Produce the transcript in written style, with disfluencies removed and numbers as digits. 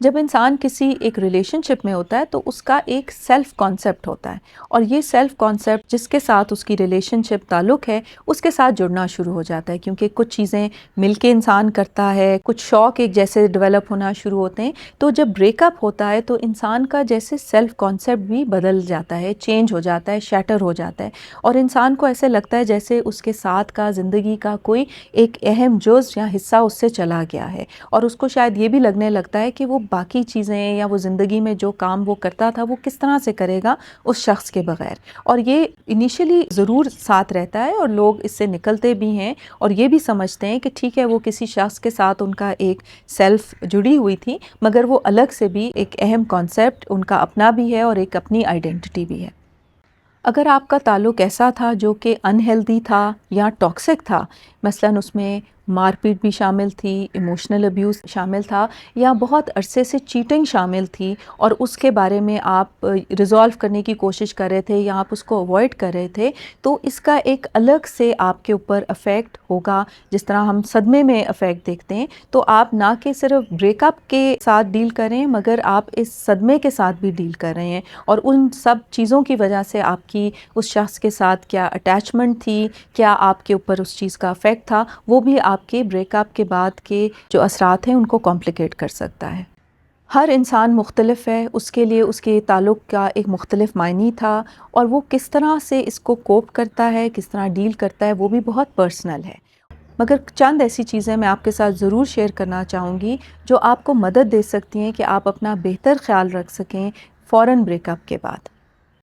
جب انسان کسی ایک ریلیشن شپ میں ہوتا ہے تو اس کا ایک سیلف کانسیپٹ ہوتا ہے، اور یہ سیلف کانسیپٹ جس کے ساتھ اس کی ریلیشن شپ تعلق ہے اس کے ساتھ جڑنا شروع ہو جاتا ہے، کیونکہ کچھ چیزیں مل کے انسان کرتا ہے، کچھ شوق ایک جیسے ڈیولپ ہونا شروع ہوتے ہیں۔ تو جب بریک اپ ہوتا ہے تو انسان کا جیسے سیلف کانسیپٹ بھی بدل جاتا ہے، چینج ہو جاتا ہے، شیٹر ہو جاتا ہے، اور انسان کو ایسے لگتا ہے جیسے اس کے ساتھ کا زندگی کا کوئی ایک اہم جز یا حصہ اس سے چلا گیا ہے، اور اس کو شاید یہ بھی لگنے لگتا ہے کہ وہ باقی چیزیں یا وہ زندگی میں جو کام وہ کرتا تھا وہ کس طرح سے کرے گا اس شخص کے بغیر۔ اور یہ انیشلی ضرور ساتھ رہتا ہے اور لوگ اس سے نکلتے بھی ہیں اور یہ بھی سمجھتے ہیں کہ ٹھیک ہے وہ کسی شخص کے ساتھ ان کا ایک سیلف جڑی ہوئی تھی، مگر وہ الگ سے بھی ایک اہم کانسیپٹ ان کا اپنا بھی ہے اور ایک اپنی آئیڈینٹی بھی ہے۔ اگر آپ کا تعلق ایسا تھا جو کہ انہیلدی تھا یا ٹاکسک تھا، مثلاً اس میں مار پیٹ بھی شامل تھی، ایموشنل ابیوز شامل تھا، یا بہت عرصے سے چیٹنگ شامل تھی اور اس کے بارے میں آپ ریزالو کرنے کی کوشش کر رہے تھے یا آپ اس کو اوائڈ کر رہے تھے، تو اس کا ایک الگ سے آپ کے اوپر افیکٹ ہوگا۔ جس طرح ہم صدمے میں افیکٹ دیکھتے ہیں، تو آپ نہ کہ صرف بریک اپ کے ساتھ ڈیل کریں مگر آپ اس صدمے کے ساتھ بھی ڈیل کر رہے ہیں، اور ان سب چیزوں کی وجہ سے آپ کی اس شخص کے ساتھ کیا اٹیچمنٹ تھی، کیا آپ کے اوپر اس چیز کا افیکٹ تھا، وہ بھی آپ کے بریک اپ کے بعد کے جو اثرات ہیں ان کو کمپلیکیٹ کر سکتا ہے۔ ہر انسان مختلف ہے، اس کے لیے اس کے تعلق کا ایک مختلف معنی تھا، اور وہ کس طرح سے اس کو کوپ کرتا ہے، کس طرح ڈیل کرتا ہے، وہ بھی بہت پرسنل ہے۔ مگر چند ایسی چیزیں میں آپ کے ساتھ ضرور شیئر کرنا چاہوں گی جو آپ کو مدد دے سکتی ہیں کہ آپ اپنا بہتر خیال رکھ سکیں فوراً بریک اپ کے بعد۔